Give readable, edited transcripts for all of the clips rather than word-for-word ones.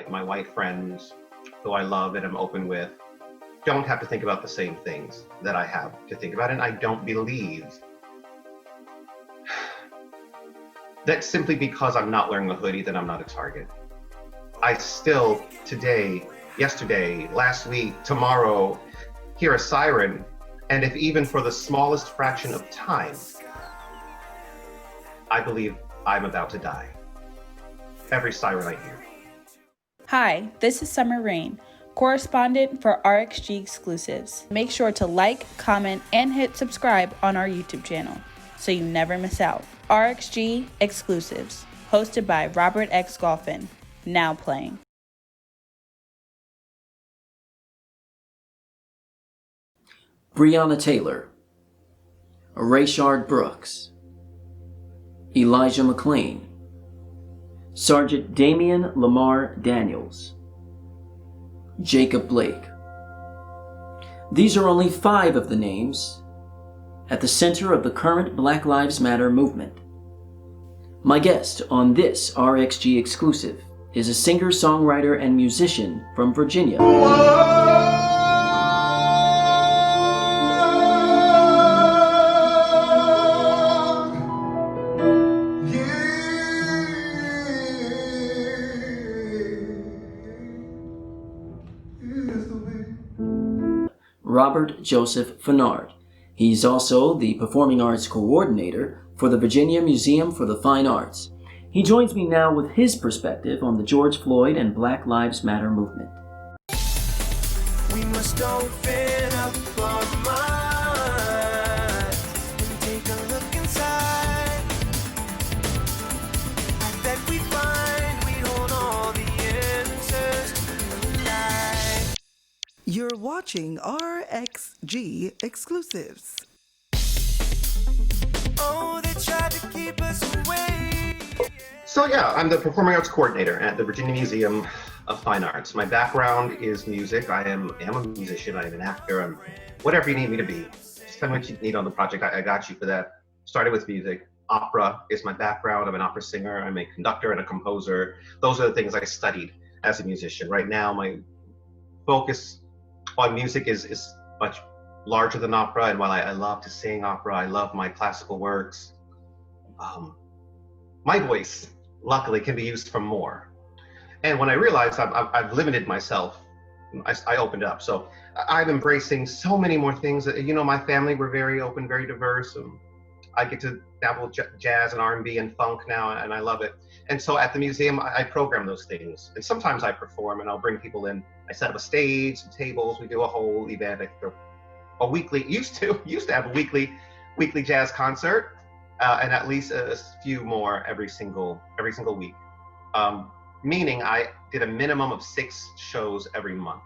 My white friends, who I love and am open with, don't have to think about the same things that I have to think about. And I don't believe that simply because I'm not wearing a hoodie that I'm not a target. I still, today, yesterday, last week, tomorrow, hear a siren, and if even for the smallest fraction of time, I believe I'm about to die. Every siren I hear. Hi, this is Summer Rain, correspondent for RXG Exclusives. Make sure to like, comment, and hit subscribe on our YouTube channel so you never miss out. RXG Exclusives, hosted by Robert X. Golphin, now playing. Breonna Taylor, Rayshard Brooks, Elijah McClain, Sergeant Damian Lamar Daniels, Jacob Blake. These are only 5 of the names at the center of the current Black Lives Matter movement. My guest on this RXG exclusive is a singer, songwriter, and musician from Virginia. Robert Joseph Fennard. He's also the Performing Arts Coordinator for the Virginia Museum for the Fine Arts. He joins me now with his perspective on the George Floyd and Black Lives Matter movement. We must open up our minds and take a look inside. That we find we hold all the answers to life. You're watching RXG Exclusives. Oh, they tried to keep us away. So yeah, I'm the Performing Arts Coordinator at the Virginia Museum of Fine Arts. My background is music. I am a musician. I am an actor. I'm whatever you need me to be. Just tell me what you need on the project. I got you for that. Started with music. Opera is my background. I'm an opera singer. I'm a conductor and a composer. Those are the things I studied as a musician. Right now, my focus on music is much larger than opera. And while I love to sing opera, I love my classical works. My voice, luckily, can be used for more. And when I realized I've limited myself, I opened up. So I'm embracing so many more things. You know, my family, we're very open, very diverse. I get to dabble with jazz and R&B and funk now, and I love it. And so at the museum, I program those things. And sometimes I perform, and I'll bring people in. I set up a stage, some tables. We do a whole event. I throw a weekly, used to have a weekly jazz concert, and at least a few more every single week. Meaning I did a minimum of 6 shows every month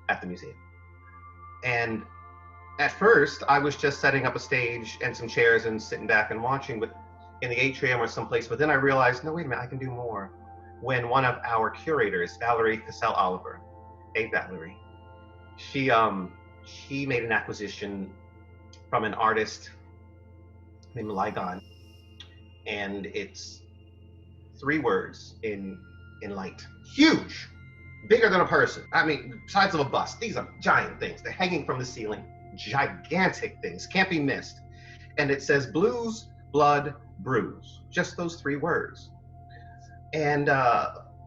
at the museum. And at first, I was just setting up a stage and some chairs and sitting back and watching, but in the atrium or someplace. But then I realized, no, wait a minute, I can do more. When one of our curators, Valerie Cassell-Oliver, hey Valerie, she made an acquisition from an artist named Ligon, and it's 3 words in light. Huge, bigger than a person. I mean, size of a bus. These are giant things. They're hanging from the ceiling. Gigantic things, can't be missed. And it says blues, blood, bruise. Just those 3 words. And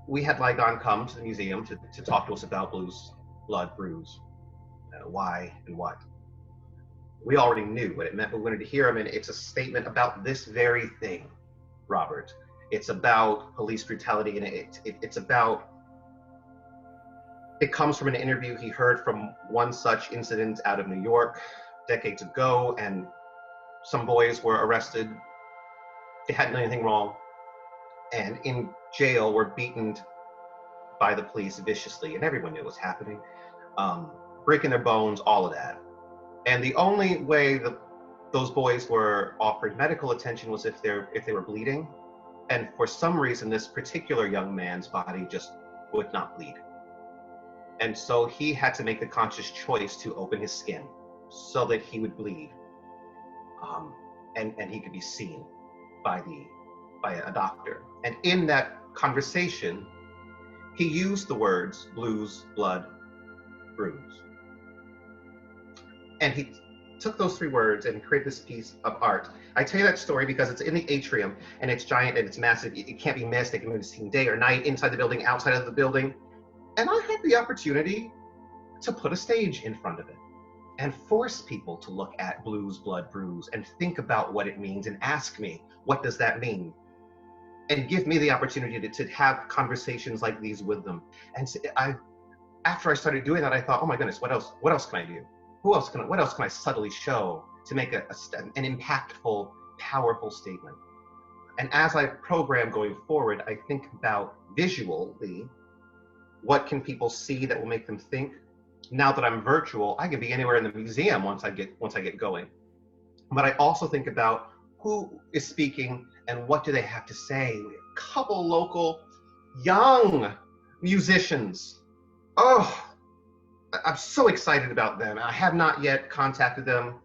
we had Ligon come to the museum to talk to us about blues, blood, bruise, why and what. We already knew what it meant, but we wanted to hear him, and it's a statement about this very thing, Robert. It's about police brutality, and it's about, it comes from an interview he heard from one such incident out of New York decades ago, and some boys were arrested. They hadn't done anything wrong, and in jail were beaten by the police viciously, and everyone knew what was happening, breaking their bones, all of that. And the only way that those boys were offered medical attention was if they were bleeding. And for some reason, this particular young man's body just would not bleed. And so he had to make the conscious choice to open his skin so that he would bleed, and he could be seen by a doctor. And in that conversation, he used the words blues, blood, bruise. And he took those 3 words and created this piece of art. I tell you that story because it's in the atrium and it's giant and it's massive. It can't be missed. It can be seen day or night, inside the building, outside of the building. And I had the opportunity to put a stage in front of it and force people to look at blues, blood, bruise and think about what it means and ask me, what does that mean? And give me the opportunity to have conversations like these with them. And after I started doing that, I thought, oh my goodness, what else can I do? What else can I subtly show to make an impactful, powerful statement? And as I program going forward, I think about visually, what can people see that will make them think? Now that I'm virtual, I can be anywhere in the museum once I get going. But I also think about who is speaking and what do they have to say. We have a couple local young musicians. Oh, I'm so excited about them. I have not yet contacted them,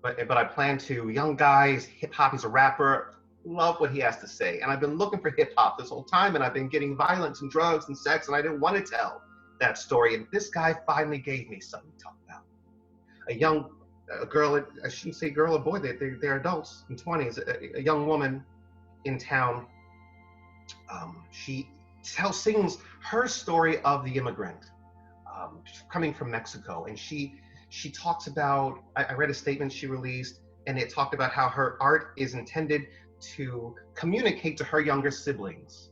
but I plan to. Young guys, hip hop, he's a rapper. Love what he has to say. And I've been looking for hip hop this whole time, and I've been getting violence and drugs and sex, and I didn't want to tell that story. And this guy finally gave me something to talk about. A girl, I shouldn't say girl or boy, they're adults in 20s, a young woman in town. She sings her story of the immigrant coming from Mexico. And she talks about, I read a statement she released, and it talked about how her art is intended to communicate to her younger siblings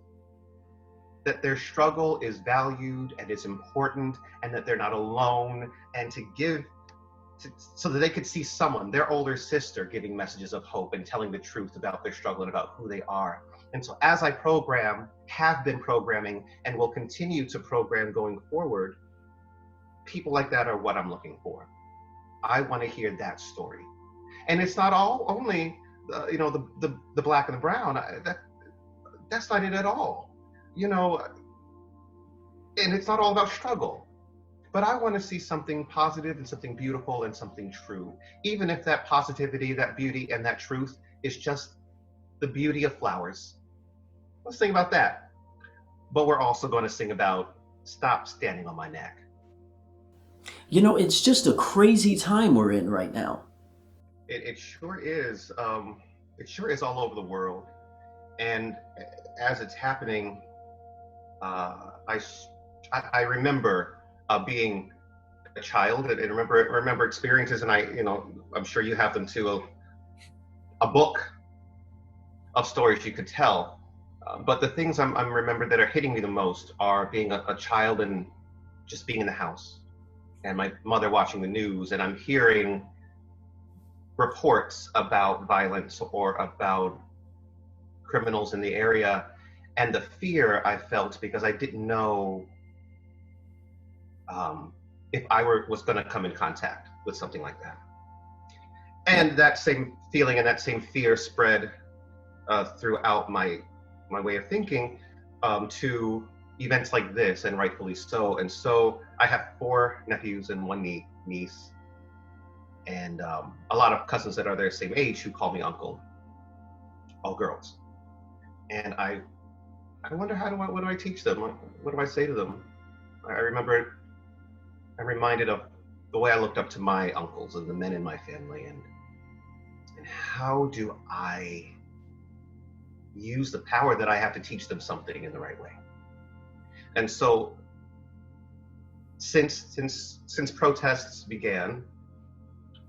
that their struggle is valued and is important, and that they're not alone, and so that they could see someone, their older sister, giving messages of hope and telling the truth about their struggle and about who they are. And so as I have been programming, and will continue to program going forward, people like that are what I'm looking for. I want to hear that story. And it's not only the black and the brown. That's not it at all. And it's not all about struggle. But I want to see something positive and something beautiful and something true. Even if that positivity, that beauty, and that truth is just the beauty of flowers. Let's sing about that. But we're also going to sing about stop standing on my neck. It's just a crazy time we're in right now. It sure is. It sure is all over the world. And as it's happening, I remember being a child, and remember experiences, and I'm sure you have them too. A book of stories you could tell, but the things I'm remembered that are hitting me the most are being a child and just being in the house, and my mother watching the news, and I'm hearing reports about violence or about criminals in the area, and the fear I felt because I didn't know if I was going to come in contact with something like that. And that same feeling and that same fear spread throughout my way of thinking to events like this, and rightfully so. And so I have 4 nephews and 1 niece, and a lot of cousins that are their same age who call me uncle, all girls. And I wonder what do I teach them? What do I say to them? I'm reminded of the way I looked up to my uncles and the men in my family, and how do I use the power that I have to teach them something in the right way? And so since protests began,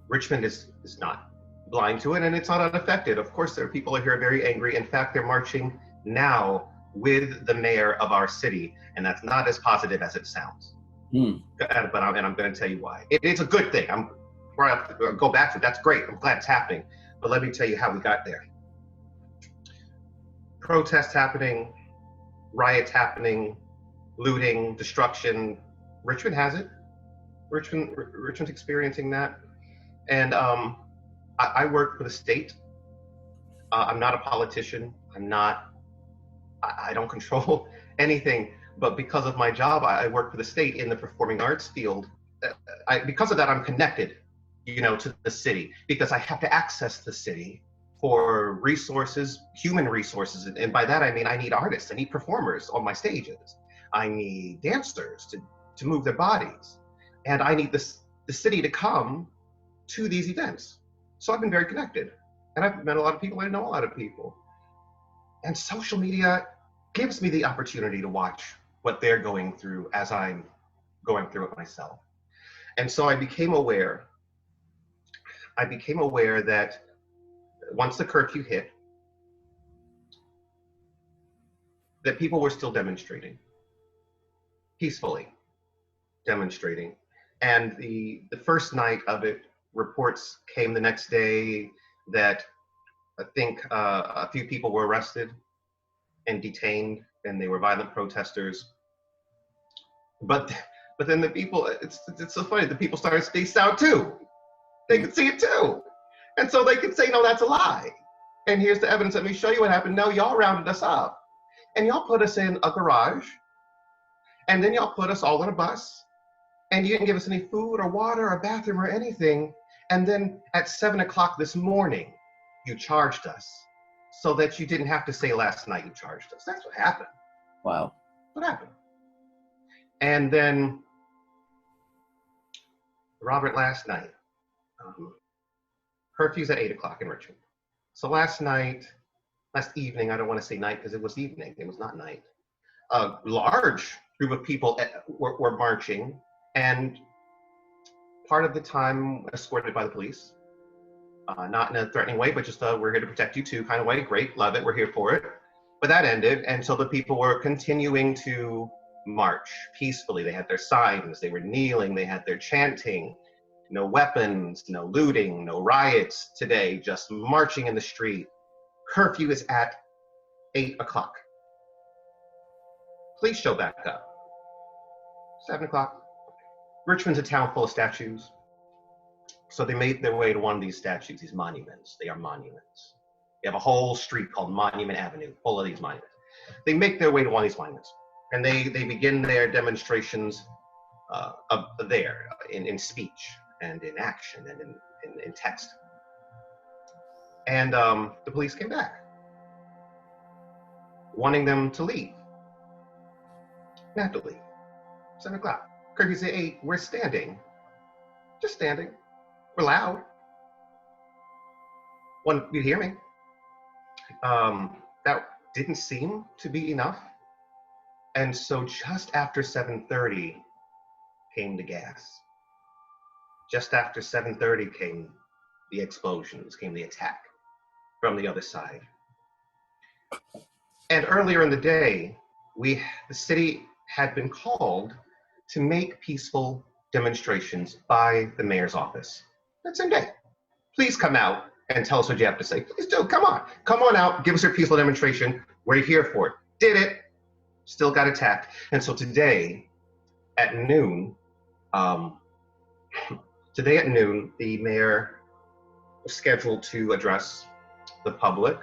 Richmond is not blind to it, and it's not unaffected. Of course, there are people here very angry. In fact, they're marching now with the mayor of our city, and that's not as positive as it sounds. But I'm going to tell you why. It's a good thing. Before I go back to it, that's great. I'm glad it's happening. But let me tell you how we got there. Protests happening, riots happening, looting, destruction. Richmond has it. Richmond's experiencing that. And I work for the state. I'm not a politician. I don't control anything. But because of my job, I work for the state in the performing arts field. Because of that, I'm connected, to the city, because I have to access the city for resources, human resources. And by that, I mean, I need artists, I need performers on my stages. I need dancers to move their bodies, and I need the city to come to these events. So I've been very connected, and I've met a lot of people. I know a lot of people, and social media gives me the opportunity to watch what they're going through as I'm going through it myself. And so I became aware that once the curfew hit, that people were still demonstrating, peacefully demonstrating. And the first night of it, reports came the next day that I think a few people were arrested and detained, and they were violent protesters. But then the people, it's so funny, the people started spaced out too. They could see it too. And so they could say, no, that's a lie. And here's the evidence, let me show you what happened. No, y'all rounded us up. And y'all put us in a garage. And then y'all put us all on a bus. And you didn't give us any food or water or bathroom or anything. And then at 7 o'clock this morning, you charged us so that you didn't have to say last night you charged us. That's what happened. Wow. What happened? And then Robert, last night, curfew's at 8 o'clock in Richmond. So last evening, I don't want to say night because it was evening, it was not night. A large group of people were marching, and part of the time escorted by the police. Not in a threatening way, but just we're here to protect you too kind of way. Great, love it, we're here for it. But that ended, and so the people were continuing to march peacefully. They had their signs, they were kneeling, they had their chanting. No weapons, no looting, no riots today, just marching in the street. Curfew is at 8 o'clock. Police show back up. 7 o'clock. Richmond's a town full of statues. So they made their way to one of these statues, these monuments. They are monuments. You have a whole street called Monument Avenue, full of these monuments. They make their way to one of these monuments, and they begin their demonstrations in speech and in action and in text. And the police came back, wanting them to leave. They have to leave. 7 o'clock. Curfew's at 8. We're standing. Just standing. We're loud. You hear me? That didn't seem to be enough. And so just after 7:30 came the gas. Just after 7:30 came the explosions, came the attack from the other side. And earlier in the day, the city had been called to make peaceful demonstrations by the mayor's office. That same day. Please come out and tell us what you have to say. Please do, come on. Come on out, give us your peaceful demonstration. We're here for it. Did it, still got attacked. And so today at noon, the mayor was scheduled to address the public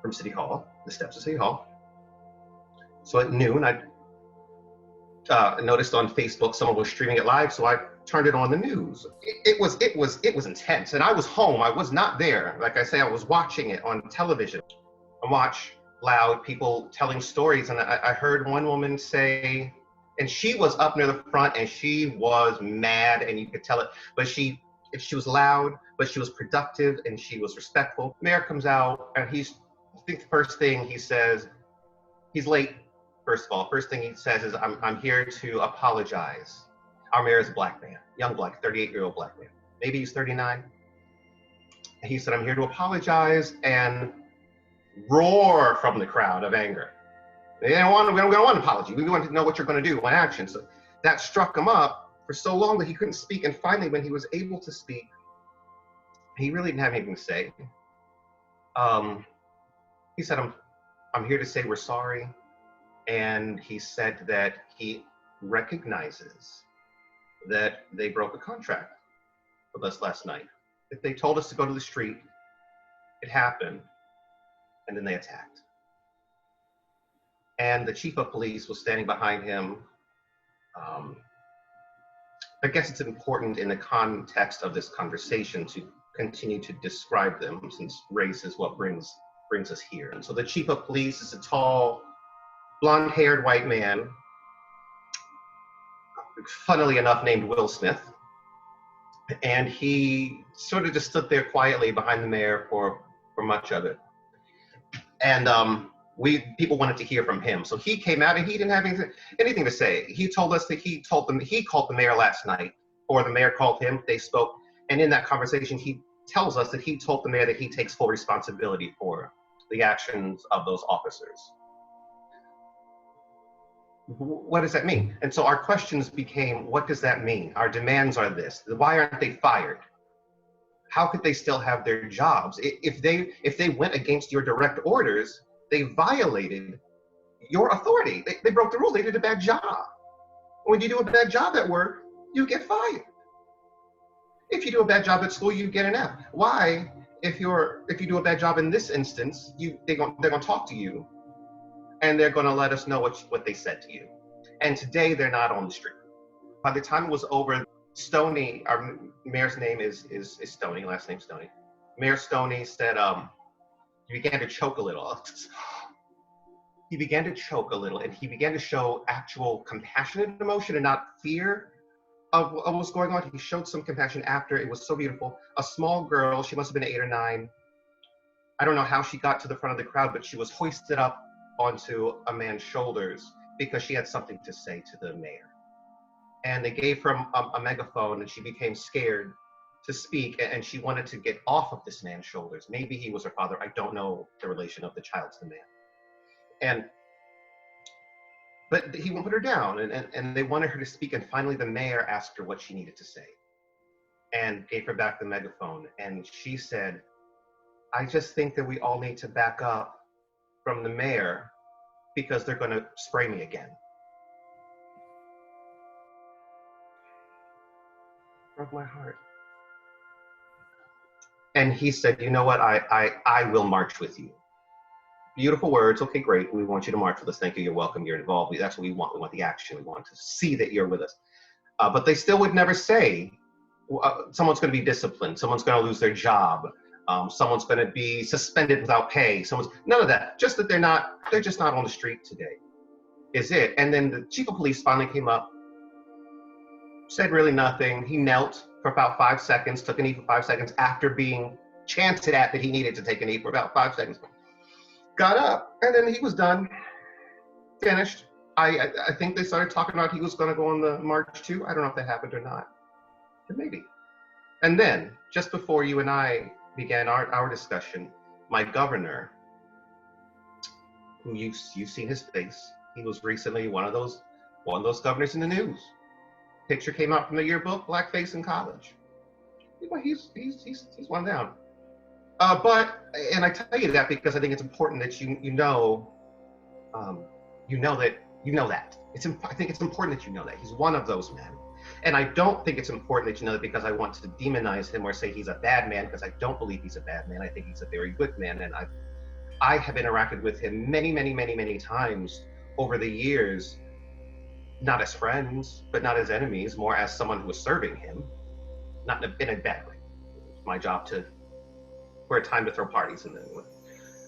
from City Hall, the steps of City Hall. So at noon, I noticed on Facebook someone was streaming it live, so I turned it on the news. It was intense, and I was home. I was not there. Like I say, I was watching it on television. I watch loud people telling stories, and I heard one woman say, and she was up near the front, and she was mad, and you could tell it. But she was loud, but she was productive, and she was respectful. Mayor comes out, and I think the first thing he says, he's late. First of all, first thing he says is, I'm here to apologize. Our mayor is a black man, young black, 38-year-old black man. Maybe he's 39. And he said, I'm here to apologize, and roar from the crowd of anger. We don't want an apology. We want to know what you're going to do, what action. So that struck him up for so long that he couldn't speak. And finally, when he was able to speak, he really didn't have anything to say. He said, I'm here to say we're sorry. And he said that he recognizes that they broke a contract with us last night. If they told us to go to the street, it happened, and then they attacked. And the chief of police was standing behind him. I guess it's important in the context of this conversation to continue to describe them, since race is what brings us here. And so the chief of police is a tall, blonde-haired white man funnily enough, named Will Smith. And he sort of just stood there quietly behind the mayor for much of it. And people wanted to hear from him. So he came out and he didn't have anything to say. He told us that he called the mayor last night, or the mayor called him, they spoke. And in that conversation, he tells us that he told the mayor that he takes full responsibility for the actions of those officers. What does that mean? And so our questions became, what does that mean? Our demands are this: why aren't they fired? How could they still have their jobs? If they went against your direct orders, they violated your authority. They broke the rules. They did a bad job. When you do a bad job at work, you get fired. If you do a bad job at school, you get an F. Why? If you do a bad job in this instance, they're gonna talk to you, and they're gonna let us know what they said to you. And today they're not on the street. By the time it was over, Stoney, our mayor's name is Stoney, last name Stoney. Mayor Stoney said he began to choke a little. He began to choke a little, and he began to show actual compassionate emotion and not fear of what's going on. He showed some compassion after. It was so beautiful. A small girl, she must have been 8 or 9. I don't know how she got to the front of the crowd, but she was hoisted up onto a man's shoulders because she had something to say to the mayor. And they gave her a megaphone, and she became scared to speak, and she wanted to get off of this man's shoulders. Maybe he was her father. I don't know the relation of the child to the man. But he won't put her down, and they wanted her to speak, and finally the mayor asked her what she needed to say and gave her back the megaphone. And she said, I just think that we all need to back up from the mayor because they're gonna spray me again. Broke my heart. And he said, you know what, I will march with you. Beautiful words. Okay, great. We want you to march with us. Thank you. You're welcome. You're involved. That's what we want. We want the action. We want to see that you're with us. But they still would never say someone's going to be disciplined. Someone's going to lose their job. Someone's going to be suspended without pay. None of that. Just that they're just not on the street today. Is it? And then the chief of police finally came up, said really nothing. He knelt for about 5 seconds, took a knee for 5 seconds after being chanted at that he needed to take a knee for about 5 seconds. Got up, and then he was done, finished. I think they started talking about he was going to go on the march too. I don't know if that happened or not, but maybe. And then, just before you and I began our discussion, my governor, who you've seen his face, he was recently one of those governors in the news. Picture came out from the yearbook, blackface in college. Well, he's one down. And I tell you that because I think it's important that you know that. I think it's important that you know that he's one of those men. And I don't think it's important that you know that because I want to demonize him or say he's a bad man, because I don't believe he's a bad man. I think he's a very good man, and I have interacted with him many times over the years, not as friends, but not as enemies, more as someone who was serving him, not in a bad way. It's my job for a time to throw parties in them.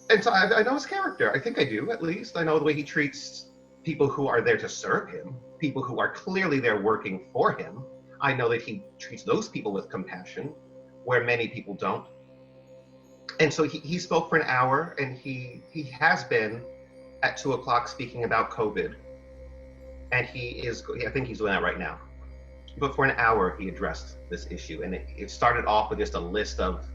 And so I know his character. I think I do, at least. I know the way he treats people who are there to serve him, people who are clearly there working for him. I know that he treats those people with compassion, where many people don't. And so he spoke for an hour, and he has been at 2 o'clock speaking about COVID. And I think he's doing that right now. But for an hour, he addressed this issue. And it started off with just a list of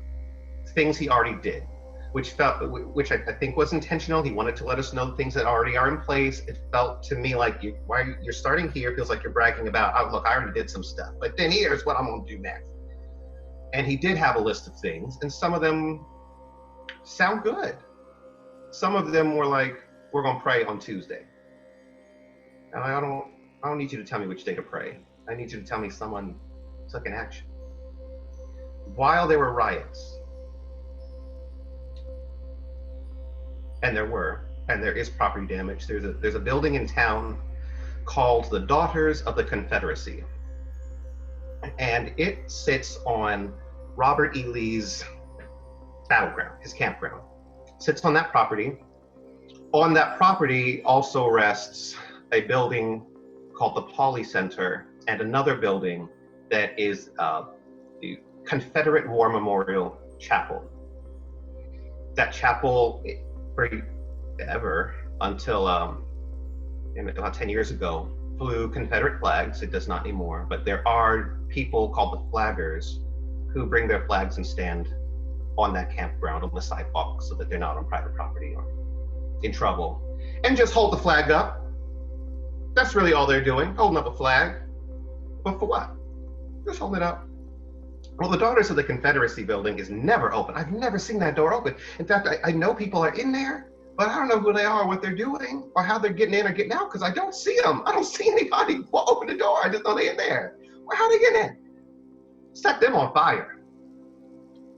things he already did, which I think was intentional. He wanted to let us know the things that already are in place. It felt to me like you're starting here. It feels like you're bragging about, oh, look, I already did some stuff, but then here's what I'm going to do next. And he did have a list of things, and some of them sound good. Some of them were like, we're going to pray on Tuesday. And I don't need you to tell me which day to pray. I need you to tell me someone took an action. While there were riots, and there is property damage. There's a building in town called the Daughters of the Confederacy. And it sits on Robert E. Lee's battleground, his campground. Sits on that property. On that property also rests a building called the Pauley Center and another building that is the Confederate War Memorial Chapel. That chapel, forever, until about 10 years ago, flew Confederate flags. It does not anymore, but there are people called the flaggers who bring their flags and stand on that campground on the sidewalk so that they're not on private property or in trouble, and just hold the flag up. That's really all they're doing, holding up a flag. But for what? Just hold it up. Well, the Daughters of the Confederacy building is never open. I've never seen that door open. In fact, I know people are in there, but I don't know who they are, what they're doing, or how they're getting in or getting out, because I don't see them. I don't see anybody open the door. I just know they're in there. Well, how they get in? Set them on fire.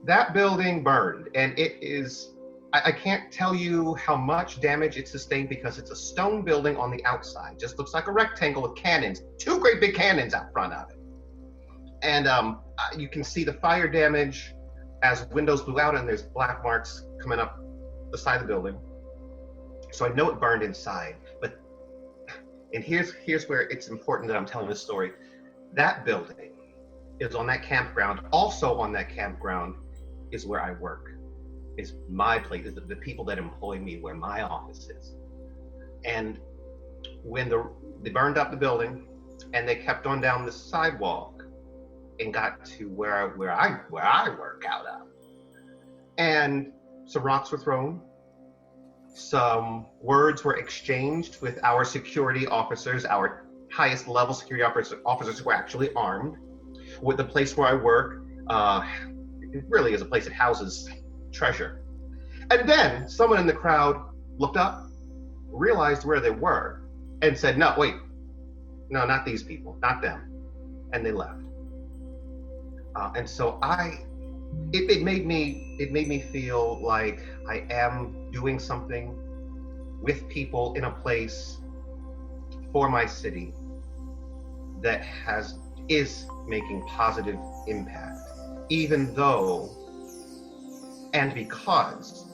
That building burned, and it is, I can't tell you how much damage it sustained because it's a stone building on the outside. Just looks like a rectangle with cannons, 2 great big cannons out front of it. And you can see the fire damage as windows blew out, and there's black marks coming up the side of the building. So I know it burned inside, and here's where it's important that I'm telling this story. That building is on that campground. Also on that campground is where I work. Is my place, is the people that employ me, where my office is. And when they burned up the building and they kept on down the sidewalk and got to where I work out of, and some rocks were thrown, some words were exchanged with our security officers, our highest level security officers who were actually armed. With the place where I work, it really is a place that houses treasure. And then someone in the crowd looked up, realized where they were, and said, no, wait, no, not these people, not them. And they left. And so it made me feel like I am doing something with people in a place for my city that is making positive impact, even though and because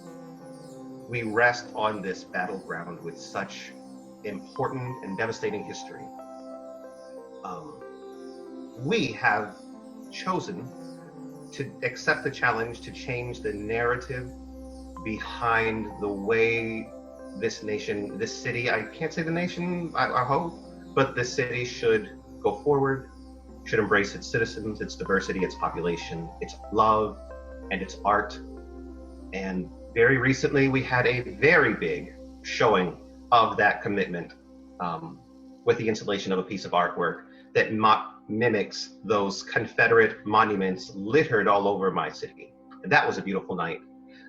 we rest on this battleground with such important and devastating history. We have chosen to accept the challenge to change the narrative behind the way this nation, this city, I can't say the nation, I hope, but this city should go forward, should embrace its citizens, its diversity, its population, its love, and its art. And very recently, we had a very big showing of that commitment with the installation of a piece of artwork that mimics those Confederate monuments littered all over my city. And that was a beautiful night.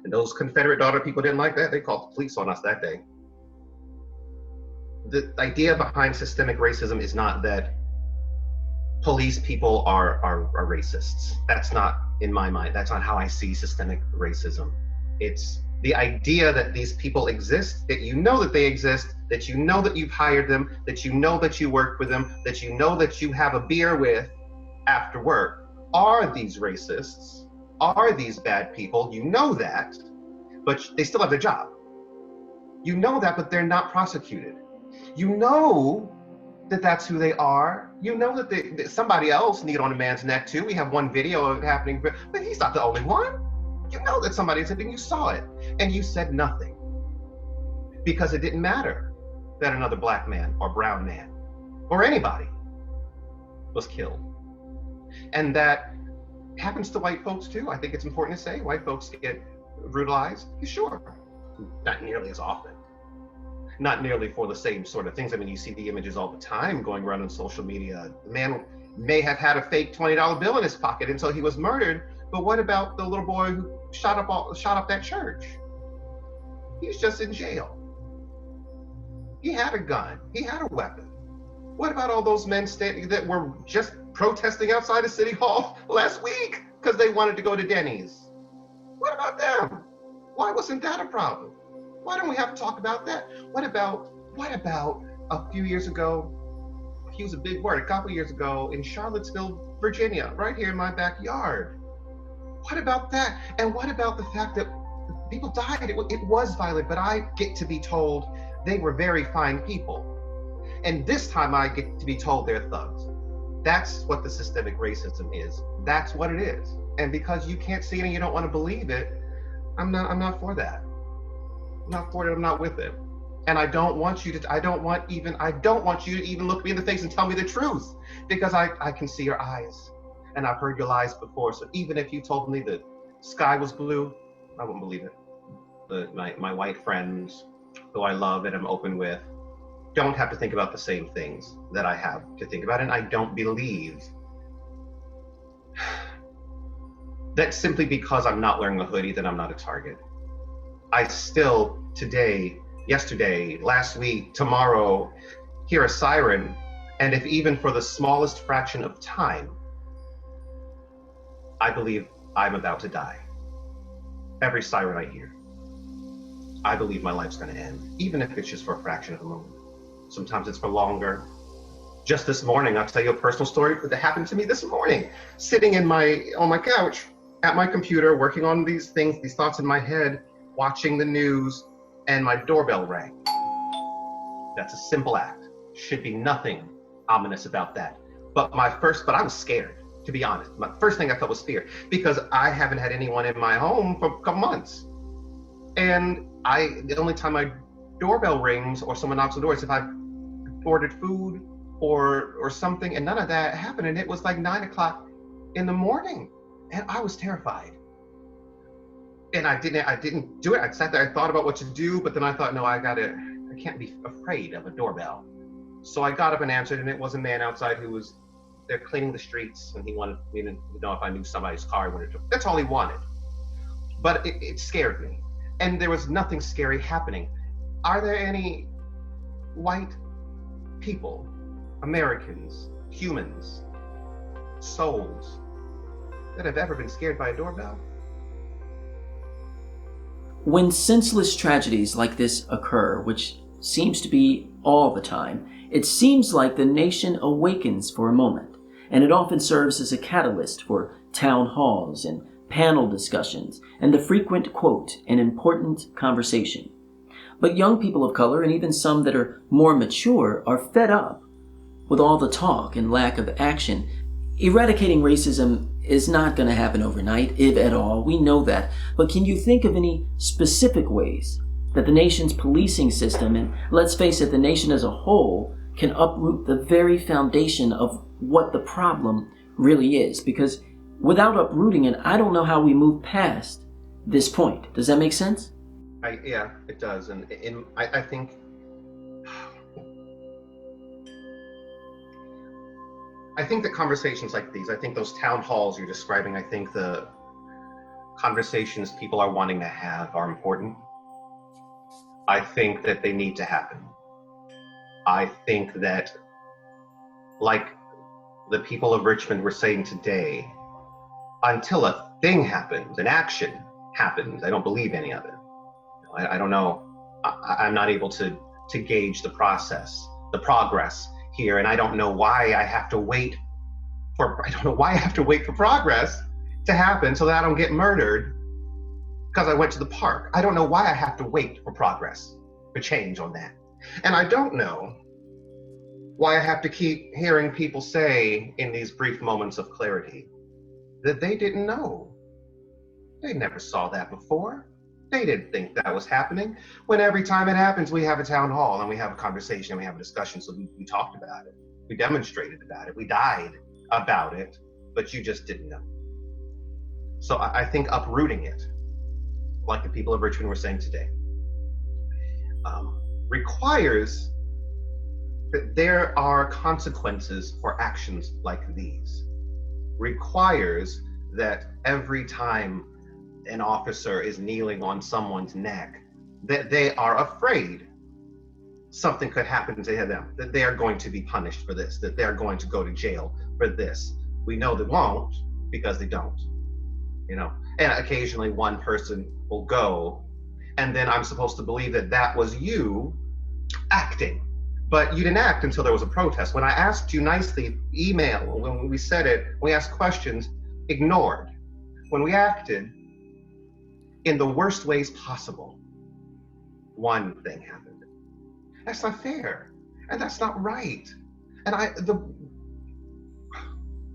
And those Confederate daughter people didn't like that. They called the police on us that day. The idea behind systemic racism is not that police people are racists. That's not, in my mind, that's not how I see systemic racism. It's the idea that these people exist, that you know that they exist, that you know that you've hired them, that you know that you work with them, that you know that you have a beer with after work. Are these racists? Are these bad people? You know that, but they still have their job. You know that, but they're not prosecuted. You know that that's who they are. You know that somebody else kneed on a man's neck too. We have one video of it happening, but he's not the only one. You know that somebody said, and you saw it, and you said nothing. Because it didn't matter that another black man or brown man or anybody was killed. And that happens to white folks too. I think it's important to say white folks get brutalized, sure. Not nearly as often. Not nearly for the same sort of things. I mean, you see the images all the time going around on social media. The man may have had a fake $20 bill in his pocket until he was murdered. But what about the little boy who shot up that church? He's just in jail. He had a gun. He had a weapon. What about all those men that were just protesting outside of City Hall last week because they wanted to go to Denny's? What about them? Why wasn't that a problem? Why don't we have to talk about that? What about a few years ago, use a big word, a couple years ago in Charlottesville, Virginia, right here in my backyard? What about that? And what about the fact that people died? It was violent, but I get to be told they were very fine people. And this time I get to be told they're thugs. That's what the systemic racism is. That's what it is. And because you can't see it and you don't want to believe it, I'm not for that. I'm not for it, I'm not with it. And I don't want you to even look me in the face and tell me the truth, because I can see your eyes and I've heard your lies before. So even if you told me the sky was blue, I wouldn't believe it. My white friends who I love and I'm open with don't have to think about the same things that I have to think about. And I don't believe that simply because I'm not wearing a hoodie that I'm not a target. I still today, yesterday, last week, tomorrow, hear a siren, and if even for the smallest fraction of time, I believe I'm about to die. Every siren I hear, I believe my life's gonna end, even if it's just for a fraction of a moment. Sometimes it's for longer. Just this morning, I'll tell you a personal story that happened to me this morning, sitting on my couch at my computer, working on these things, these thoughts in my head, watching the news, and my doorbell rang. That's a simple act. Should be nothing ominous about that. But I was scared, to be honest. My first thing I felt was fear, because I haven't had anyone in my home for a couple months. And the only time my doorbell rings or someone knocks on the door is if I've ordered food or something, and none of that happened. And it was like 9 o'clock in the morning, and I was terrified. And I didn't do it. I sat there, I thought about what to do, but then I thought, no, I can't be afraid of a doorbell. So I got up and answered, and it was a man outside who was there cleaning the streets, and he wanted me to know if I knew somebody's car he wanted to. That's all he wanted. But it scared me. And there was nothing scary happening. Are there any white people, Americans, humans, souls, that have ever been scared by a doorbell? When senseless tragedies like this occur, which seems to be all the time, it seems like the nation awakens for a moment, and it often serves as a catalyst for town halls and panel discussions and the frequent quote and important conversation. But young people of color, and even some that are more mature, are fed up with all the talk and lack of action. Eradicating racism is not going to happen overnight, if at all. We know that. But can you think of any specific ways that the nation's policing system, and let's face it, the nation as a whole, can uproot the very foundation of what the problem really is? Because without uprooting it, I don't know how we move past this point. Does that make sense? Yeah, it does. And I think that conversations like these, I think those town halls you're describing, I think the conversations people are wanting to have are important. I think that they need to happen. I think that, like the people of Richmond were saying today, until a thing happens, an action happens, I don't believe any of it. I don't know. I'm not able to gauge the process, the progress here, and I don't know why I have to wait for progress to happen so that I don't get murdered because I went to the park. I don't know why I have to wait for progress, for change on that. And I don't know why I have to keep hearing people say in these brief moments of clarity that they didn't know. They never saw that before. They didn't think that was happening. When every time it happens, we have a town hall and we have a conversation and we have a discussion. So we talked about it. We demonstrated about it. We died about it, but you just didn't know. So I think uprooting it, like the people of Richmond were saying today, requires that there are consequences for actions like these. Requires that every time an officer is kneeling on someone's neck, that they are afraid something could happen to them, that they are going to be punished for this, that they're going to go to jail for this. We know they won't because they don't, and occasionally one person will go, and then I'm supposed to believe that that was you acting, but you didn't act until there was a protest. When I asked you nicely, email, when we said it, we asked questions, ignored. When we acted in the worst ways possible, one thing happened. That's not fair, and that's not right. And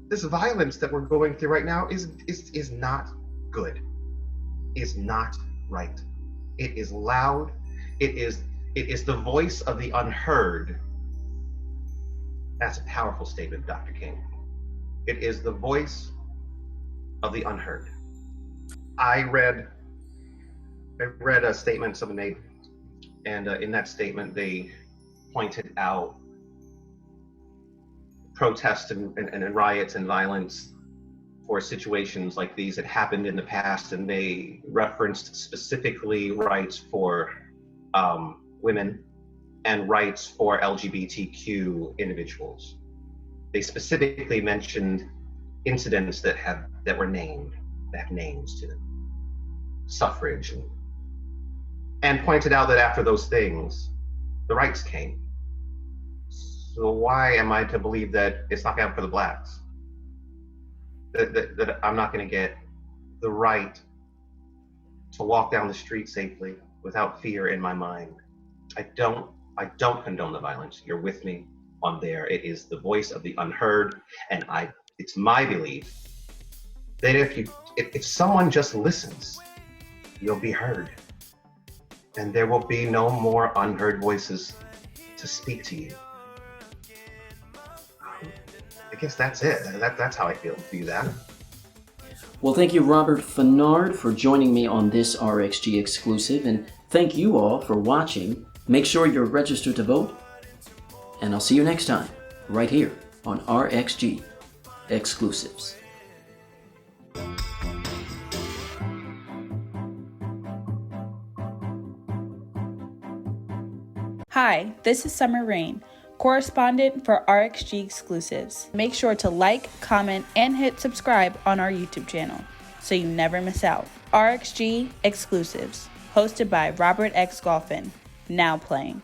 this violence that we're going through right now is not good. Is not right. It is loud. It is the voice of the unheard. That's a powerful statement, Dr. King. It is the voice of the unheard. I read a statement someone made, and in that statement they pointed out protests and riots and violence for situations like these that happened in the past, and they referenced specifically rights for women and rights for LGBTQ individuals. They specifically mentioned incidents that were named, that have names to them, suffrage, and pointed out that after those things, the rights came. So why am I to believe that it's not going to happen for the blacks? That I'm not going to get the right to walk down the street safely without fear in my mind? I don't condone the violence. You're with me on there. It is the voice of the unheard, and it's my belief that if someone just listens, you'll be heard, and there will be no more unheard voices to speak to you. I guess that's it. That's how I view that. Well, thank you, Robert Fennard, for joining me on this RXG exclusive, and thank you all for watching. Make sure you're registered to vote, and I'll see you next time, right here on RXG Exclusives. Hi, this is Summer Rain, correspondent for RXG Exclusives. Make sure to like, comment, and hit subscribe on our YouTube channel so you never miss out. RXG Exclusives, hosted by Robert X. Golphin, now playing.